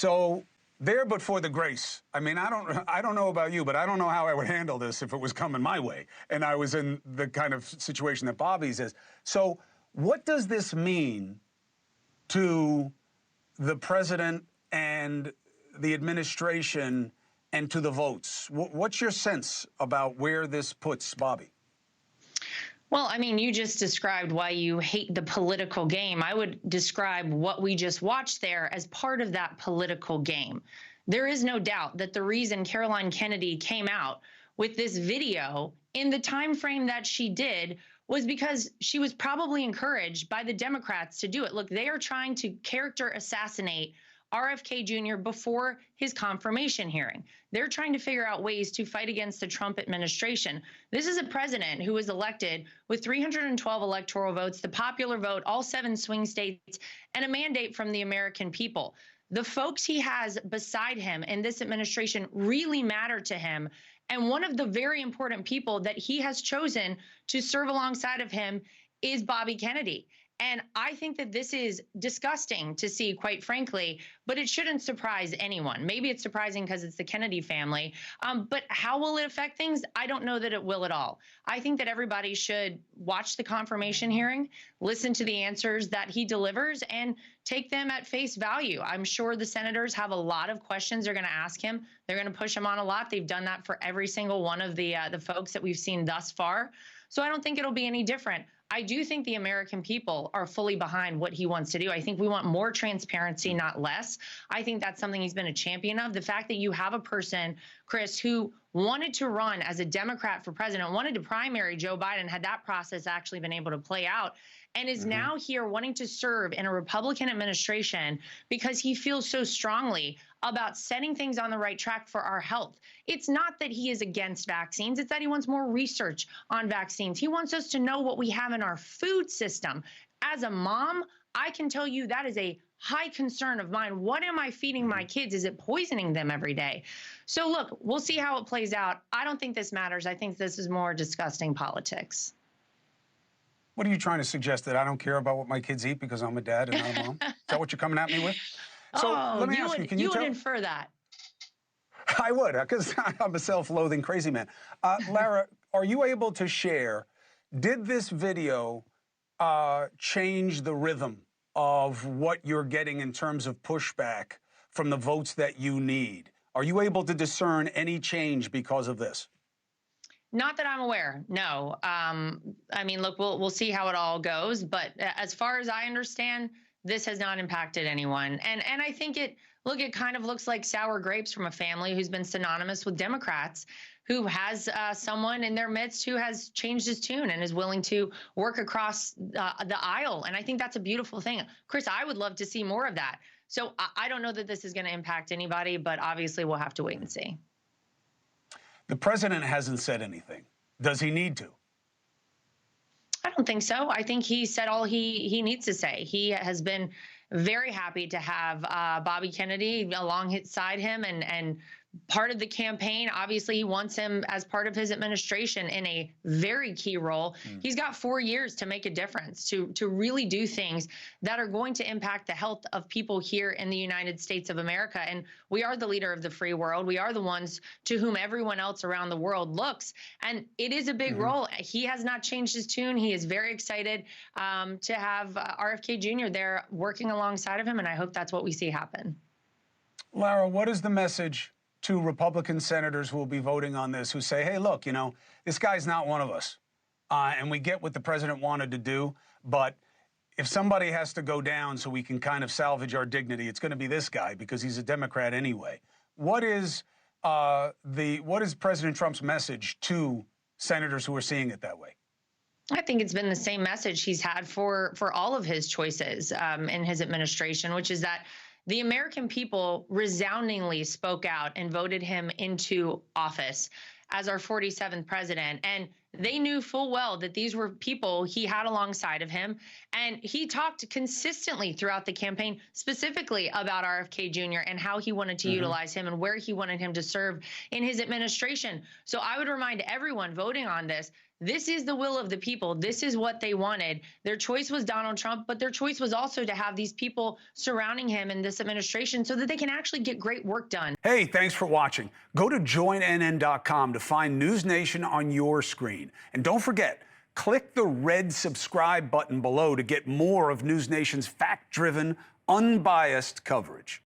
So there, but for the grace. I mean, I don't know about you, but I don't know how I would handle this if it was coming my way and I was in the kind of situation that Bobby's is. So what does this mean to the president and the administration and to the votes? What's your sense about where this puts Bobby? Well, I mean, you just described why you hate the political game. I would describe what we just watched there as part of that political game. There is no doubt that the reason Caroline Kennedy came out with this video in the time frame that she did was because she was probably encouraged by the Democrats to do it. Look, they are trying to character assassinate RFK Jr. before his confirmation hearing. They're trying to figure out ways to fight against the Trump administration. This is a president who was elected with 312 electoral votes, the popular vote, all 7 swing states, and a mandate from the American people. The folks he has beside him in this administration really matter to him. And one of the very important people that he has chosen to serve alongside of him is Bobby Kennedy. And I think that this is disgusting to see, quite frankly, but it shouldn't surprise anyone. Maybe it's surprising because it's the Kennedy family. But how will it affect things? I don't know that it will at all. I think that everybody should watch the confirmation hearing, listen to the answers that he delivers, and take them at face value. I'm sure the senators have a lot of questions they're going to ask him. They're going to push him on a lot. They've done that for every single one of the folks that we've seen thus far. So I don't think it'll be any different. I do think the American people are fully behind what he wants to do. I think we want more transparency, not less. I think that's something he's been a champion of. The fact that you have a person, Chris, who wanted to run as a Democrat for president, wanted to primary Joe Biden, had that process actually been able to play out, and is now here wanting to serve in a Republican administration because he feels so strongly about setting things on the right track for our health. It's not that he is against vaccines. It's that he wants more research on vaccines. He wants us to know what we have in our food system. As a mom, I can tell you that is a high concern of mine. What am I feeding my kids? Is it poisoning them every day? So look, we'll see how it plays out. I don't think this matters. I think this is more disgusting politics. What are you trying to suggest, that I don't care about what my kids eat because I'm a dad and not a mom? Is that what you're coming at me with? So let me ask you, can you would infer that. I would, because I'm a self-loathing crazy man. Lara, are you able to share, did this video change the rhythm of what you're getting in terms of pushback from the votes that you need? Are you able to discern any change because of this? Not that I'm aware, no. I mean, look, we'll see how it all goes. But as far as I understand, this has not impacted anyone. And I think it kind of looks like sour grapes from a family who's been synonymous with Democrats, who has someone in their midst who has changed his tune and is willing to work across the aisle. And I think that's a beautiful thing. Chris, I would love to see more of that. So I don't know that this is going to impact anybody, but obviously we'll have to wait and see. The president hasn't said anything. Does he need to? I don't think so. I think he said all he needs to say. He has been very happy to have Bobby Kennedy alongside him and part of the campaign. Obviously, he wants him as part of his administration in a very key role. He's got 4 years to make a difference, to really do things that are going to impact the health of people here in the United States of America. And we are the leader of the free world. We are the ones to whom everyone else around the world looks. And it is a big role. He has not changed his tune. He is very excited to have RFK Jr. there working alongside of him. And I hope that's what we see happen. Lara, what is the message to Republican senators who will be voting on this, who say, hey, look, you know, this guy's not one of us. And we get what the president wanted to do, but if somebody has to go down so we can kind of salvage our dignity, it's going to be this guy because he's a Democrat anyway. What is President Trump's message to senators who are seeing it that way? I think it's been the same message he's had for all of his choices in his administration, which is that the American people resoundingly spoke out and voted him into office as our 47th president. And they knew full well that these were people he had alongside of him. And he talked consistently throughout the campaign, specifically about RFK Jr. and how he wanted to utilize him and where he wanted him to serve in his administration. So I would remind everyone voting on this This is the will of the people. This is what they wanted. Their choice was Donald Trump, but their choice was also to have these people surrounding him in this administration so that they can actually get great work done. Hey, thanks for watching. Go to joinnn.com to find NewsNation on your screen. And don't forget, click the red subscribe button below to get more of NewsNation's fact-driven, unbiased coverage.